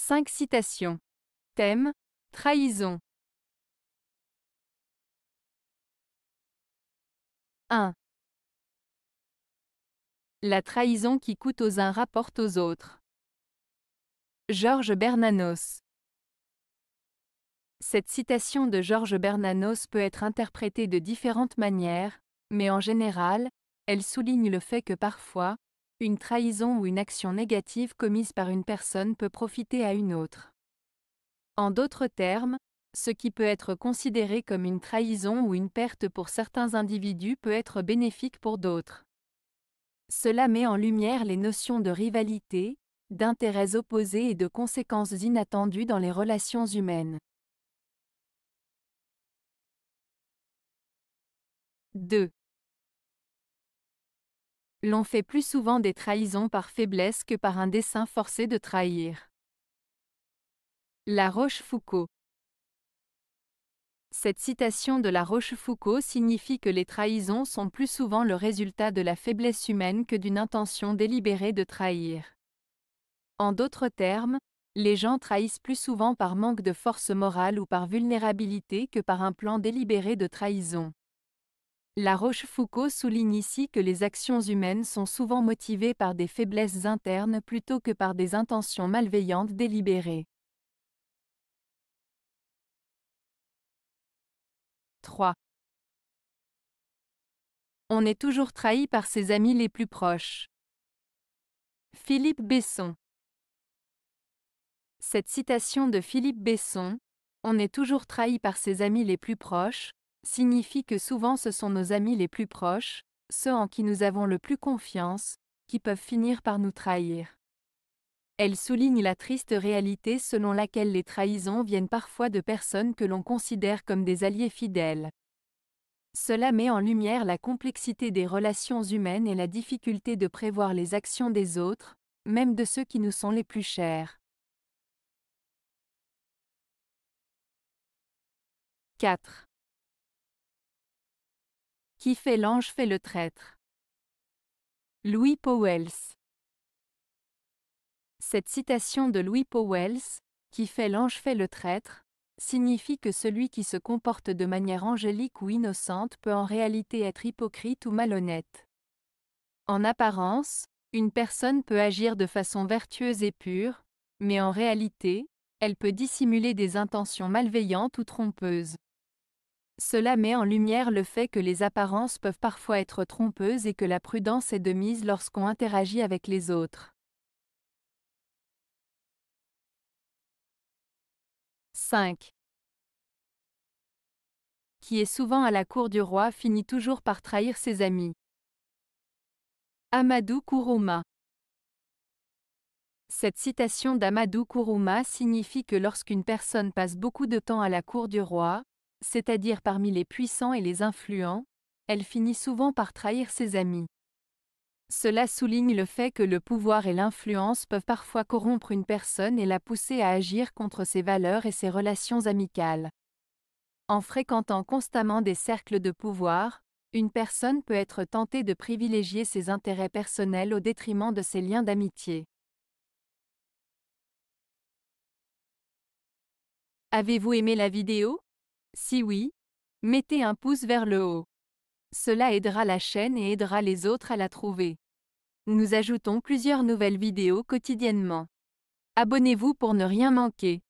5 citations. Thème: trahison. 1. La trahison qui coûte aux uns rapporte aux autres. Georges Bernanos. Cette citation de Georges Bernanos peut être interprétée de différentes manières, mais en général, elle souligne le fait que parfois, une trahison ou une action négative commise par une personne peut profiter à une autre. En d'autres termes, ce qui peut être considéré comme une trahison ou une perte pour certains individus peut être bénéfique pour d'autres. Cela met en lumière les notions de rivalité, d'intérêts opposés et de conséquences inattendues dans les relations humaines. 2. L'on fait plus souvent des trahisons par faiblesse que par un dessein forcé de trahir. La Rochefoucauld. Cette citation de La Rochefoucauld signifie que les trahisons sont plus souvent le résultat de la faiblesse humaine que d'une intention délibérée de trahir. En d'autres termes, les gens trahissent plus souvent par manque de force morale ou par vulnérabilité que par un plan délibéré de trahison. La Rochefoucauld souligne ici que les actions humaines sont souvent motivées par des faiblesses internes plutôt que par des intentions malveillantes délibérées. 3. On est toujours trahi par ses amis les plus proches. Philippe Besson. Cette citation de Philippe Besson, « On est toujours trahi par ses amis les plus proches », signifie que souvent ce sont nos amis les plus proches, ceux en qui nous avons le plus confiance, qui peuvent finir par nous trahir. Elle souligne la triste réalité selon laquelle les trahisons viennent parfois de personnes que l'on considère comme des alliés fidèles. Cela met en lumière la complexité des relations humaines et la difficulté de prévoir les actions des autres, même de ceux qui nous sont les plus chers. 4. Qui fait l'ange fait le traître. Louis Pauwels. Cette citation de Louis Pauwels, « Qui fait l'ange fait le traître », signifie que celui qui se comporte de manière angélique ou innocente peut en réalité être hypocrite ou malhonnête. En apparence, une personne peut agir de façon vertueuse et pure, mais en réalité, elle peut dissimuler des intentions malveillantes ou trompeuses. Cela met en lumière le fait que les apparences peuvent parfois être trompeuses et que la prudence est de mise lorsqu'on interagit avec les autres. 5. Qui est souvent à la cour du roi finit toujours par trahir ses amis. Amadou Kourouma. Cette citation d'Amadou Kourouma signifie que lorsqu'une personne passe beaucoup de temps à la cour du roi, c'est-à-dire parmi les puissants et les influents, elle finit souvent par trahir ses amis. Cela souligne le fait que le pouvoir et l'influence peuvent parfois corrompre une personne et la pousser à agir contre ses valeurs et ses relations amicales. En fréquentant constamment des cercles de pouvoir, une personne peut être tentée de privilégier ses intérêts personnels au détriment de ses liens d'amitié. Avez-vous aimé la vidéo? Si oui, mettez un pouce vers le haut. Cela aidera la chaîne et aidera les autres à la trouver. Nous ajoutons plusieurs nouvelles vidéos quotidiennement. Abonnez-vous pour ne rien manquer.